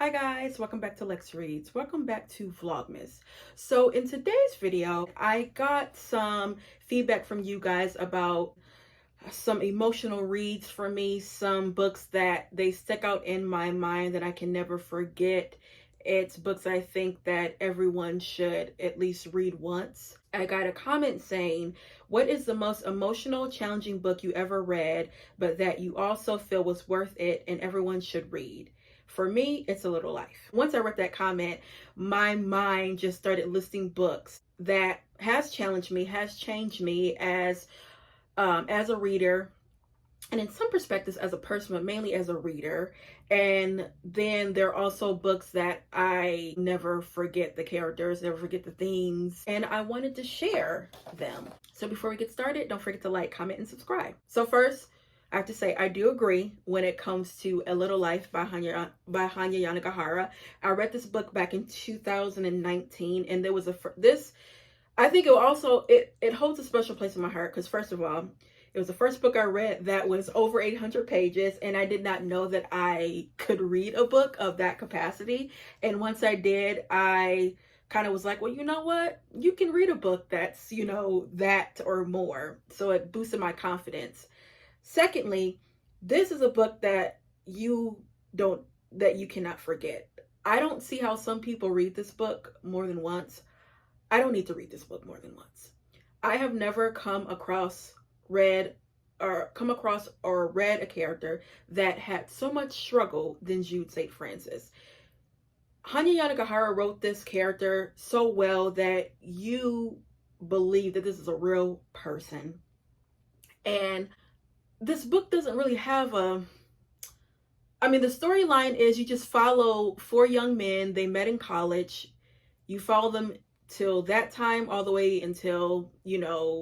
Hi guys, welcome back to Lex Reads. Welcome back to Vlogmas. So in today's video, I got some feedback from you guys about some emotional reads for me, some books that they stick out in my mind that I can never forget. It's books I think that everyone should at least read once. I got a comment saying, what is the most emotional, challenging book you ever read, but that you also feel was worth it and everyone should read? For me, it's A Little Life. Once I read that comment, my mind just started listing books that has challenged me, has changed me as a reader, and in some perspectives as a person, but mainly as a reader. And then there are also books that I never forget the characters, never forget the themes, and I wanted to share them. So before we get started, don't forget to like, comment, and subscribe. So first, I have to say I do agree when it comes to A Little Life by Hanya Yanagihara. I read this book back in 2019, and there was I think it holds a special place in my heart because, first of all, it was the first book I read that was over 800 pages, and I did not know that I could read a book of that capacity. And once I did, I kind of was like, well, you know what? You can read a book that's, that or more. So it boosted my confidence. Secondly, this is a book that you cannot forget. I don't see how some people read this book more than once. I don't need to read this book more than once. I have never come across or read a character that had so much struggle than Jude St. Francis. Hanya Yanagihara wrote this character so well that you believe that this is a real person. And this book doesn't really have the storyline is you just follow four young men. They met in college. You follow them till that time, all the way until,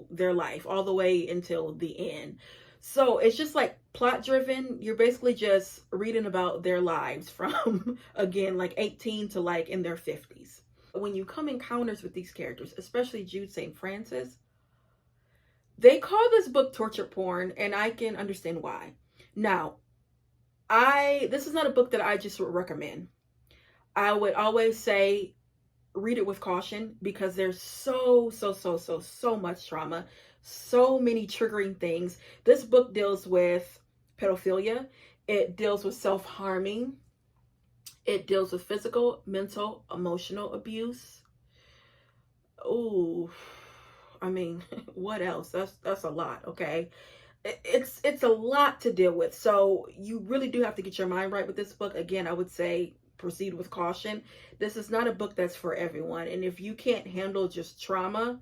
their life, all the way until the end. So it's just like plot driven. You're basically just reading about their lives from, again, like 18 to like in their 50s. When you come encounters with these characters, especially Jude St. Francis, they call this book torture porn, and I can understand why. Now, this is not a book that I just would recommend. I would always say read it with caution because there's so much trauma, so many triggering things. This book deals with pedophilia. It deals with self-harming. It deals with physical, mental, emotional abuse. Oh, what else? That's a lot, okay? It's a lot to deal with. So you really do have to get your mind right with this book. Again, I would say proceed with caution. This is not a book that's for everyone. And if you can't handle just trauma,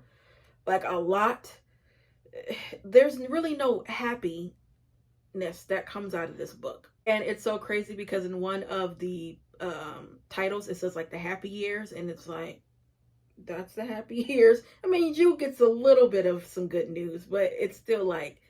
like a lot, there's really no happiness that comes out of this book. And it's so crazy because in one of the titles, it says like the happy years, and it's like, that's the happy years. Jude gets a little bit of some good news, but it's still like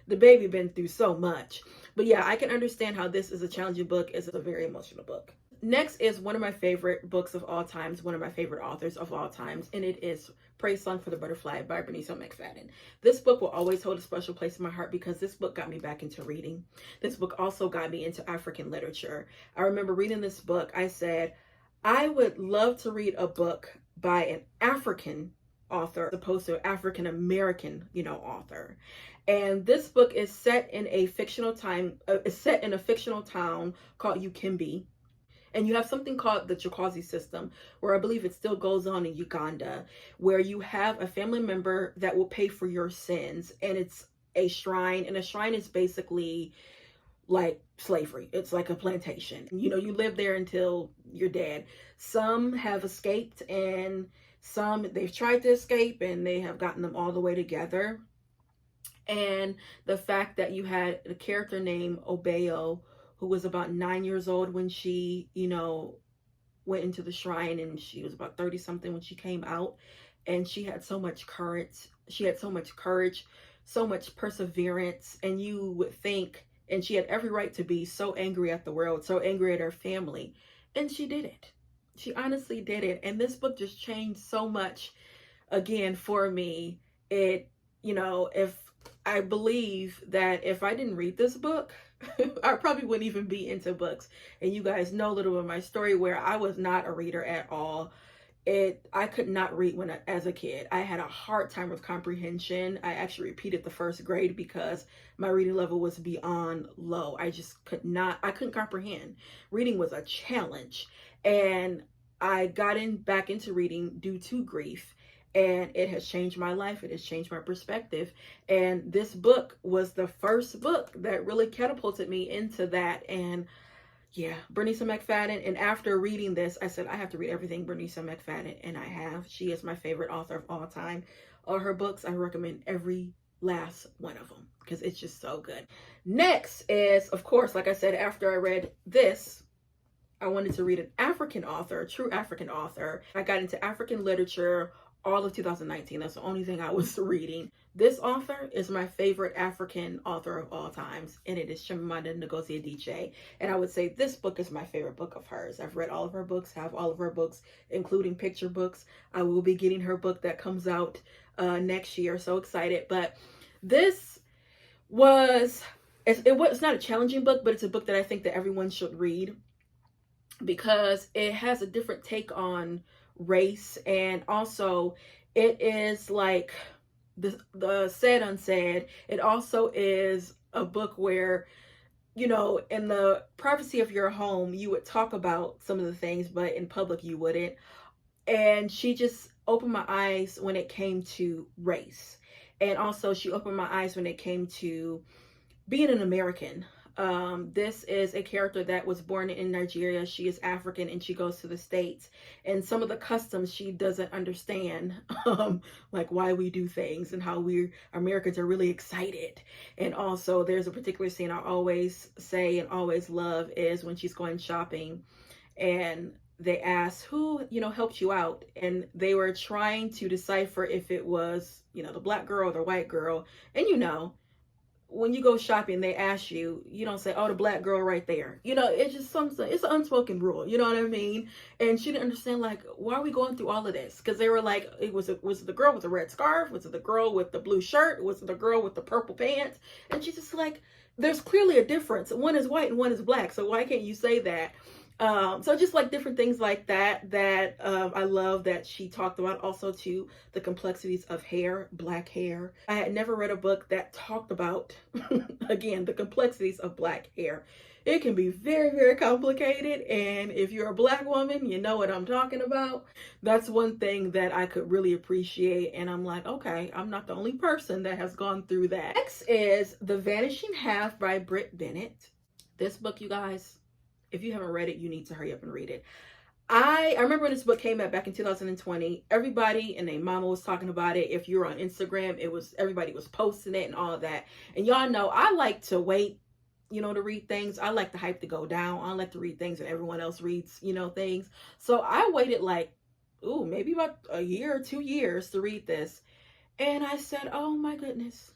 the baby been through so much. But yeah, I can understand how this is a challenging book. It's a very emotional book. Next is one of my favorite books of all times, one of my favorite authors of all times, and it is Praise Song for the Butterfly by Benicio McFadden. This book will always hold a special place in my heart because this book got me back into reading. This book also got me into African literature. I remember reading this book, I said, I would love to read a book by an African author as opposed to an African American, author. And this book is set in a fictional town called Ukimbi. And you have something called the Chukwazi system, where I believe it still goes on in Uganda, where you have a family member that will pay for your sins. And it's a shrine, and a shrine is basically like slavery. It's like a plantation. You live there until you're dead. Some have escaped, and some they've tried to escape, and they have gotten them all the way together. And the fact that you had a character named Obeyo, who was about 9 years old when she, went into the shrine, and she was about 30 something when she came out, and she had so much courage. She had so much courage, so much perseverance, and you would think, and she had every right to be so angry at the world, so angry at her family, and she did it. She honestly did it. And this book just changed so much again for me. If I believe that if I didn't read this book, I probably wouldn't even be into books. And you guys know a little bit of my story where I was not a reader at all. I could not read as a kid. I had a hard time with comprehension. I actually repeated the first grade because my reading level was beyond low. I just I couldn't comprehend. Reading was a challenge. And I got back into reading due to grief, and it has changed my life. It has changed my perspective. And this book was the first book that really catapulted me into that. And yeah, Bernice McFadden. And after reading this, I said, I have to read everything Bernice McFadden. And I have. She is my favorite author of all time. All her books, I recommend every last one of them because it's just so good. Next is, of course, like I said, after I read this, I wanted to read an African author, a true African author. I got into African literature all of 2019. That's the only thing I was reading. This author is my favorite African author of all times, and it is Chimamanda Ngozi Adichie. And I would say this book is my favorite book of hers. I've read all of her books, have all of her books, including picture books. I will be getting her book that comes out next year. So excited. But this it's not a challenging book, but it's a book that I think that everyone should read because it has a different take on race, and also it is like the said unsaid. It also is a book where, you know, in the privacy of your home you would talk about some of the things, but in public you wouldn't. And she just opened my eyes when it came to race, and also she opened my eyes when it came to being an American. This is a character that was born in Nigeria. She is African and she goes to the States, and some of the customs she doesn't understand, like why we do things and how we Americans are really excited. And also there's a particular scene I always say and always love is when she's going shopping and they ask who, you know, helped you out, and they were trying to decipher if it was, you know, the black girl or the white girl. And you know, when you go shopping, they ask you, you don't say, oh, the black girl right there. You know, it's just something, it's an unspoken rule. You know what I mean? And she didn't understand, like, why are we going through all of this? Because they were like, was it the girl with the red scarf? Was it the girl with the blue shirt? Was it the girl with the purple pants? And she's just like, there's clearly a difference. One is white and one is black. So why can't you say that? So just like different things like that I love that she talked about. Also to the complexities of hair, black hair. I had never read a book that talked about, again, the complexities of black hair. It can be very, very complicated. And if you're a black woman, you know what I'm talking about. That's one thing that I could really appreciate. And I'm like, okay, I'm not the only person that has gone through that. Next is The Vanishing Half by Britt Bennett. This book, you guys, if you haven't read it, you need to hurry up and read it. I remember when this book came out back in 2020, everybody and their mama was talking about it. If you're on Instagram, everybody was posting it and all of that. And y'all know I like to wait, you know, to read things. I like the hype to go down. I like to read things and everyone else reads, you know, things. So I waited like, maybe about a year or 2 years to read this. And I said, oh my goodness,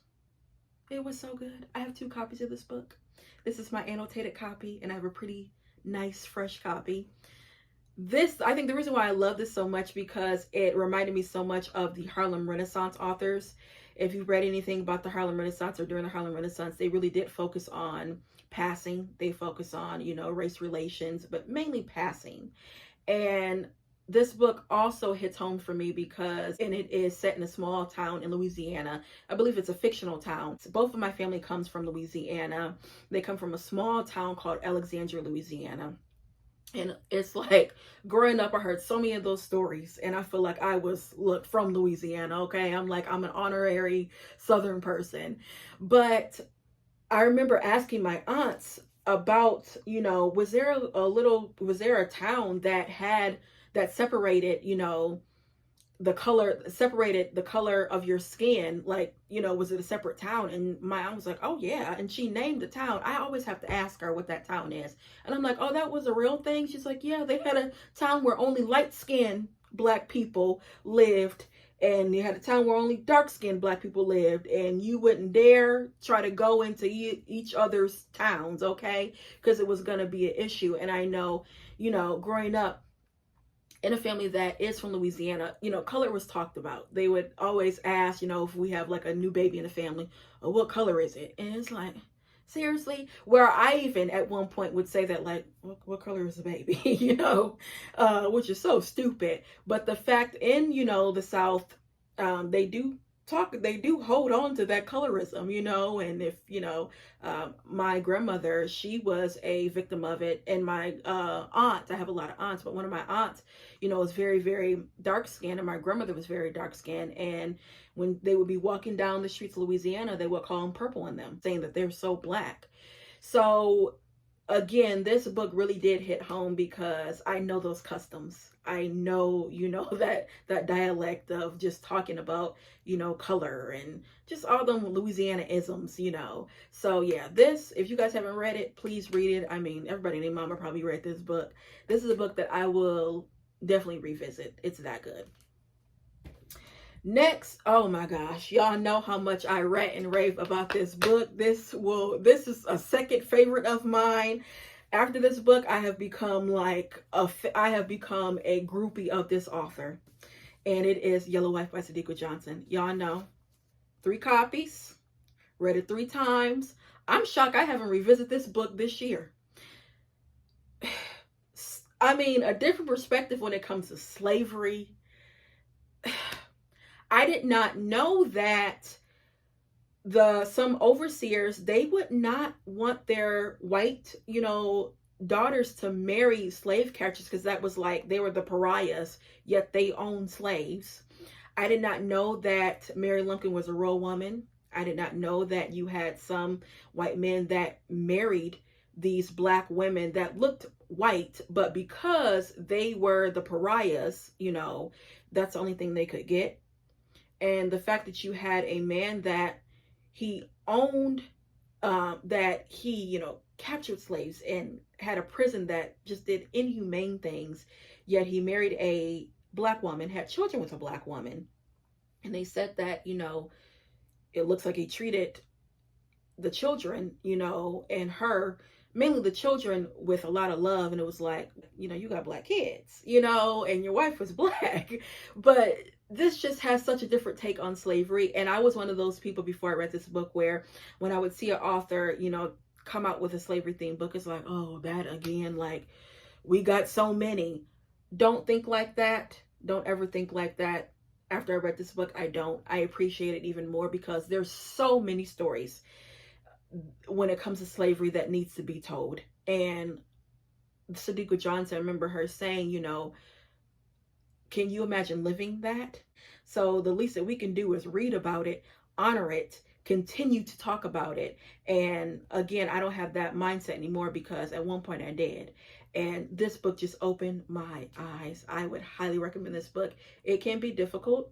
it was so good. I have 2 copies of this book. This is my annotated copy, and I have a pretty nice fresh copy. I think the reason why I love this so much because it reminded me so much of the Harlem Renaissance authors. If you've read anything about the Harlem Renaissance or during the Harlem Renaissance, they really did focus on passing. They focus on, you know, race relations, but mainly passing. And this book also hits home for me because it is set in a small town in Louisiana. I believe it's a fictional town. Both of my family comes from Louisiana. They come from a small town called Alexandria, Louisiana. And it's like, growing up, I heard so many of those stories, and I feel like I was, from Louisiana, okay? I'm an honorary Southern person. But I remember asking my aunts about, you know, was there a town that separated, you know, separated the color of your skin, like, you know, was it a separate town? And my aunt was like, oh yeah, and she named the town. I always have to ask her what that town is, and I'm like, oh, that was a real thing? She's like, yeah, they had a town where only light-skinned black people lived, and you had a town where only dark-skinned black people lived, and you wouldn't dare try to go into each other's towns, okay, because it was going to be an issue. And I know, you know, growing up, in a family that is from Louisiana, you know, color was talked about. They would always ask, you know, if we have like a new baby in the family, oh, what color is it? And it's like, seriously? Where I even at one point would say that, like, what color is the baby? You know, which is so stupid. But the fact in, you know, the South, they do hold on to that colorism, you know. And if, you know, my grandmother, she was a victim of it. And my aunt, I have a lot of aunts, but one of my aunts, you know, was very, very dark skinned, and my grandmother was very dark skinned. And when they would be walking down the streets of Louisiana, they would call them purple in them, saying that they're so black. So again, this book really did hit home because I know those customs. I know, you know, that dialect of just talking about, you know, color and just all them Louisiana isms, you know. So yeah, this, if you guys haven't read it, please read it. I mean, everybody named Mama probably read this book. This is a book that I will definitely revisit. It's that good. Next, oh my gosh, y'all know how much I rant and rave about this book. This is a second favorite of mine. After this book, I have become a groupie of this author, and it is Yellow Wife by Sadiqa Johnson. Y'all know, 3 copies, read it 3 times. I'm shocked I haven't revisited this book this year. I mean, a different perspective when it comes to slavery. I did not know that some overseers, they would not want their white, you know, daughters to marry slave catchers because that was like they were the pariahs, yet they owned slaves. I did not know that Mary Lumpkin was a real woman. I did not know that you had some white men that married these black women that looked white, but because they were the pariahs, you know, that's the only thing they could get. And the fact that you had a man that he owned, that he, you know, captured slaves and had a prison that just did inhumane things, yet he married a black woman, had children with a black woman. And they said that, you know, it looks like he treated the children, you know, and her, mainly the children, with a lot of love. And it was like, you know, you got black kids, you know, and your wife was black. But this just has such a different take on slavery. And I was one of those people before I read this book where when I would see an author, you know, come out with a slavery themed book, it's like, oh, that again, like, we got so many. Don't think like that. Don't ever think like that. After I read this book, I appreciate it even more because there's so many stories when it comes to slavery that needs to be told. And Sadiqa Johnson, I remember her saying, you know, can you imagine living that? So the least that we can do is read about it, honor it, continue to talk about it. And again, I don't have that mindset anymore because at one point I did. And this book just opened my eyes. I would highly recommend this book. It can be difficult,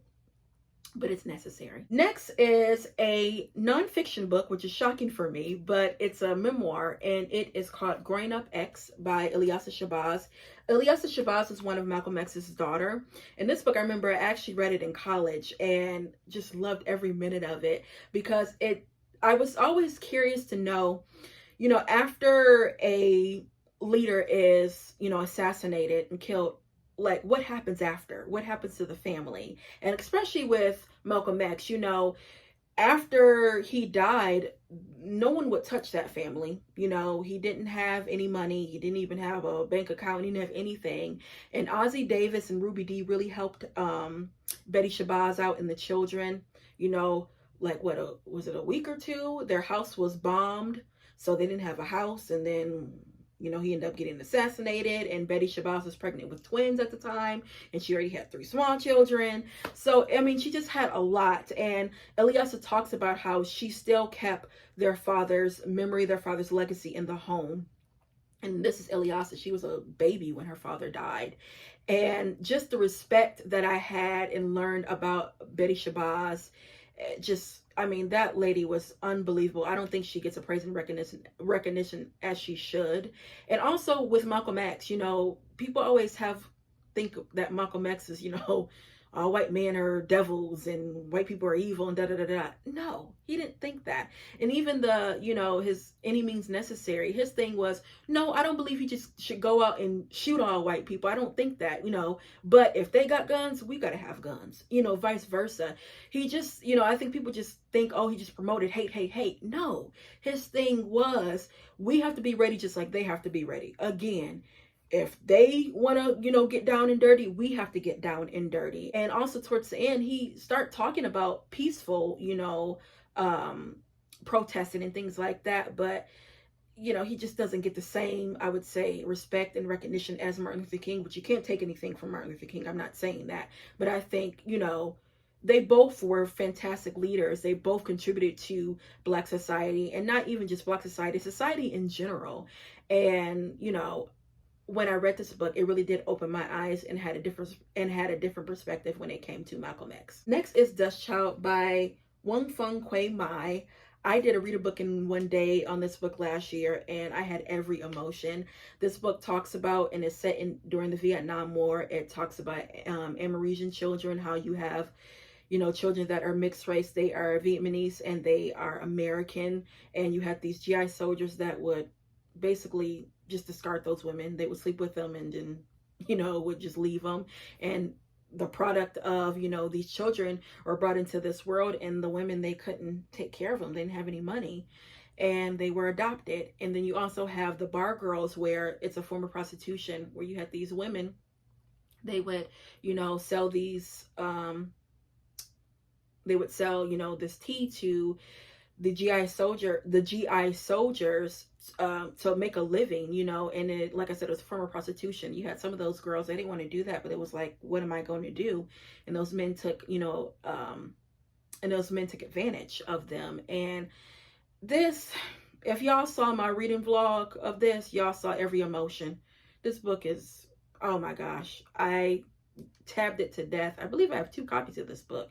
but it's necessary. Next is a nonfiction book, which is shocking for me, but it's a memoir, and it is called Growing Up X by Ilyasah Shabazz. Ilyasah Shabazz is one of Malcolm X's daughter. And this book, I remember I actually read it in college and just loved every minute of it because I was always curious to know, you know, after a leader is, you know, assassinated and killed, like, what happens after? What happens to the family? And especially with Malcolm X, you know, after he died, no one would touch that family. You know, he didn't have any money. He didn't even have a bank account. He didn't have anything. And Ossie Davis and Ruby Dee really helped Betty Shabazz out and the children. You know, like, was it a week or two? Their house was bombed, so they didn't have a house. And then, you know, he ended up getting assassinated, and Betty Shabazz was pregnant with twins at the time, and she already had 3 small children. So, I mean, she just had a lot. And Ilyasah talks about how she still kept their father's memory, their father's legacy in the home. And this is Ilyasah. She was a baby when her father died. And just the respect that I had and learned about Betty Shabazz, just, I mean, that lady was unbelievable. I don't think she gets a praise and recognition as she should. And also with Malcolm X, you know, people always think that Malcolm X is, you know, all white men are devils and white people are evil and da da da da. No, he didn't think that. And even the, his Any Means Necessary, his thing was, no, I don't believe you just should go out and shoot all white people. I don't think that, but if they got guns, we got to have guns, vice versa. He just, I think people just think, oh, he just promoted hate, hate, hate. No, his thing was, we have to be ready just like they have to be ready. Again, if they want to, get down and dirty, we have to get down and dirty. And also towards the end, he start talking about peaceful, protesting and things like that. But, he just doesn't get the same, I would say, respect and recognition as Martin Luther King, but you can't take anything from Martin Luther King. I'm not saying that. But I think, they both were fantastic leaders. They both contributed to Black society, and not even just Black society in general. And, when I read this book, it really did open my eyes and had a different perspective when it came to Malcolm X. Next is Dust Child by Wong Fung Quay Mai. I did a read a book in one day on this book last year, and I had every emotion. This book talks about, and is set during the Vietnam War. It talks about Amerasian children, how you have, children that are mixed race. They are Vietnamese and they are American, and you have these GI soldiers that would basically just discard those women. They would sleep with them and then, would just leave them. And the product of, these children were brought into this world, and the women, they couldn't take care of them. They didn't have any money, and they were adopted. And then you also have the bar girls, where it's a form of prostitution, where you had these women, they would, sell these, this tea to the GI soldiers to make a living, and it, like I said, it was a form of prostitution. You had some of those girls, they didn't want to do that, but it was like, what am I going to do? And those men took, advantage of them. And this, if y'all saw my reading vlog of this, y'all saw every emotion. This book is, oh my gosh, I tabbed it to death. I believe I have 2 copies of this book.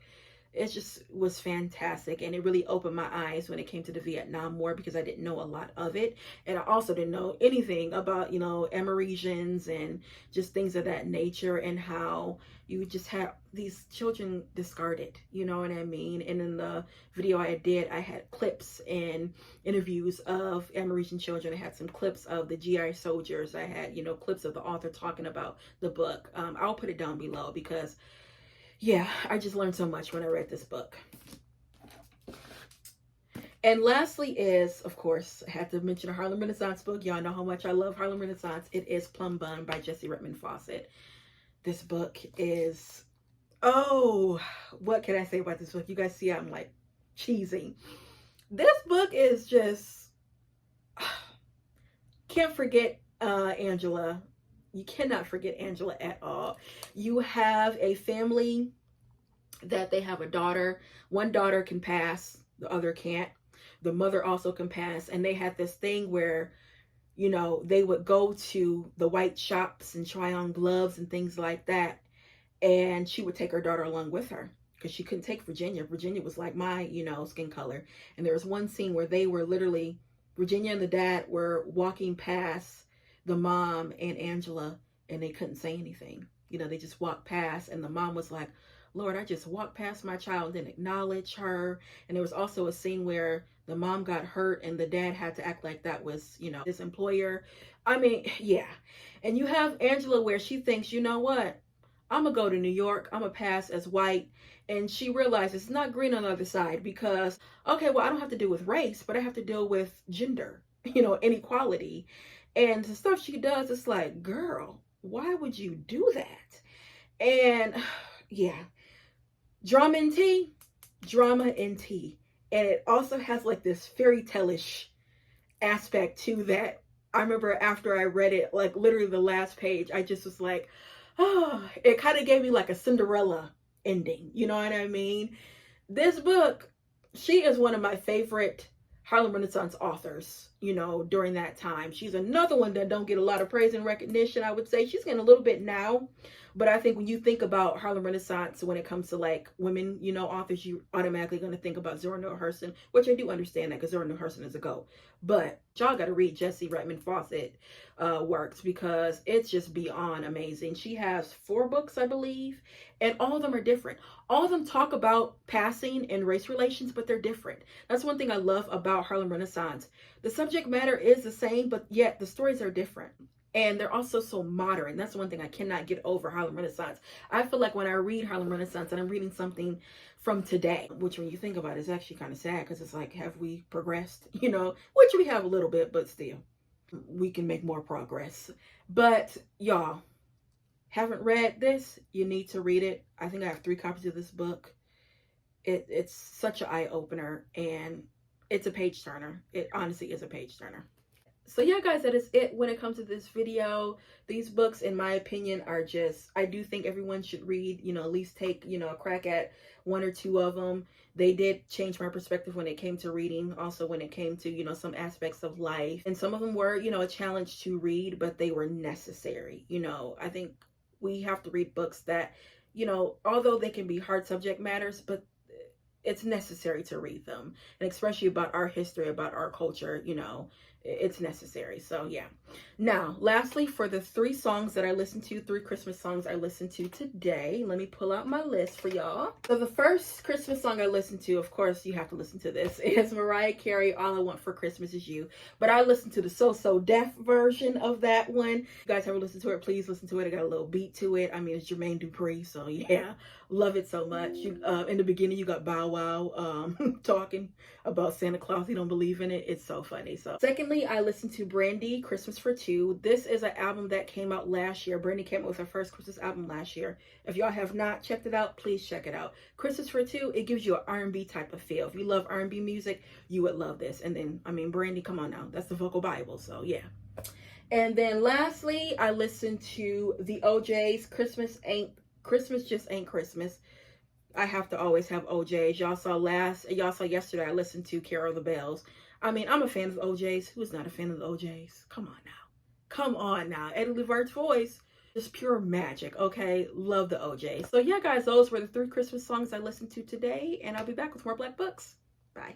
It just was fantastic, and it really opened my eyes when it came to the Vietnam War, because I didn't know a lot of it, and I also didn't know anything about, Amerasians and just things of that nature, and how you just have these children discarded, you know what I mean? And in the video I did, I had clips and interviews of Amerasian children. I had some clips of the GI soldiers. I had, clips of the author talking about the book. I'll put it down below, because yeah, I just learned so much when I read this book. And lastly is, of course, I have to mention a Harlem Renaissance book. Y'all know how much I love Harlem Renaissance. It is Plum Bun by Jessie Redmond Fawcett. This book is, oh, what can I say about this book? You guys see I'm like cheesy. This book is just, can't forget Angela. You cannot forget Angela at all. You have a family that they have a daughter. One daughter can pass, the other can't. The mother also can pass. And they had this thing where, they would go to the white shops and try on gloves and things like that. And she would take her daughter along with her, because she couldn't take Virginia. Virginia was like my, skin color. And there was one scene where they were literally, Virginia and the dad were walking past the mom and Angela, and they couldn't say anything. They just walked past, and the mom was like, Lord, I just walked past my child and didn't acknowledge her. And there was also a scene where the mom got hurt and the dad had to act like that was, his employer. I mean, yeah. And you have Angela, where she thinks, you know what? I'm going to go to New York. I'm going to pass as white. And she realizes it's not green on the other side, because, okay, well, I don't have to deal with race, but I have to deal with gender, inequality. And the stuff she does, it's like, girl, why would you do that? And yeah, drama and tea. And it also has like this fairy tale-ish aspect to that. I remember after I read it, like literally the last page, I just was like, oh, it kind of gave me like a Cinderella ending. You know what I mean? This book, she is one of my favorite Harlem Renaissance authors, during that time. She's another one that don't get a lot of praise and recognition, I would say. She's getting a little bit now, But I think when you think about Harlem Renaissance, when it comes to like women, you know, authors, you automatically going to think about Zora Neale Hurston, which I do understand that because Zora Neale Hurston is a GOAT. But y'all got to read Jessie Redmond Fawcett works, because it's just beyond amazing. She has 4 books, I believe, and all of them are different. All of them talk about passing and race relations, but they're different. That's one thing I love about Harlem Renaissance. The subject matter is the same, but yet the stories are different. And they're also so modern. That's one thing I cannot get over Harlem Renaissance. I feel like when I read Harlem Renaissance and I'm reading something from today, which when you think about it is actually kind of sad, because it's like, have we progressed? You know, which we have a little bit, but still, we can make more progress. But y'all, haven't read this, you need to read it. I think I have 3 copies of this book. It's such an eye-opener, and it's a page turner. It honestly is a page turner. So yeah, guys, that is it when it comes to this video. These books, in my opinion, are just, I do think everyone should read, you know, at least take, you know, a crack at 1 or 2 of them. They did change my perspective when it came to reading, also when it came to, you know, some aspects of life. And some of them were, you know, a challenge to read, but they were necessary. You know, I think we have to read books that, you know, although they can be hard subject matters, but it's necessary to read them. And especially about our history, about our culture, you know, it's necessary. So yeah. Now, lastly, for the 3 songs that I listened to, 3 Christmas songs I listened to today, let me pull out my list for y'all. So the first Christmas song I listened to, of course, you have to listen to this, is Mariah Carey, All I Want for Christmas Is You. But I listened to the So Deaf version of that one. If you guys ever listen to it, please listen to it. It got a little beat to it. I mean, it's Jermaine Dupri, so yeah, love it so much. You, in the beginning, you got Bow Wow talking about Santa Claus. He don't believe in it. It's so funny. So secondly, I listened to Brandy, Christmas for Two. This is an album that came out last year. Brandy came out with her first Christmas album last year. If y'all have not checked it out, please check it out. Christmas for Two, it gives you an R&B type of feel. If you love R&B music, you would love this. And then, I mean, Brandy, come on now. That's the vocal Bible, so yeah. And then lastly, I listened to the OJ's Christmas Just Ain't Christmas. I have to always have OJ's. Y'all saw yesterday I listened to Carol of the Bells. I mean, I'm a fan of the OJ's. Who's not a fan of the OJ's? Come on now. Come on now. Eddie Levert's voice, just pure magic, okay? Love the OJ's. So yeah, guys, those were the 3 Christmas songs I listened to today, and I'll be back with more Black Books. Bye.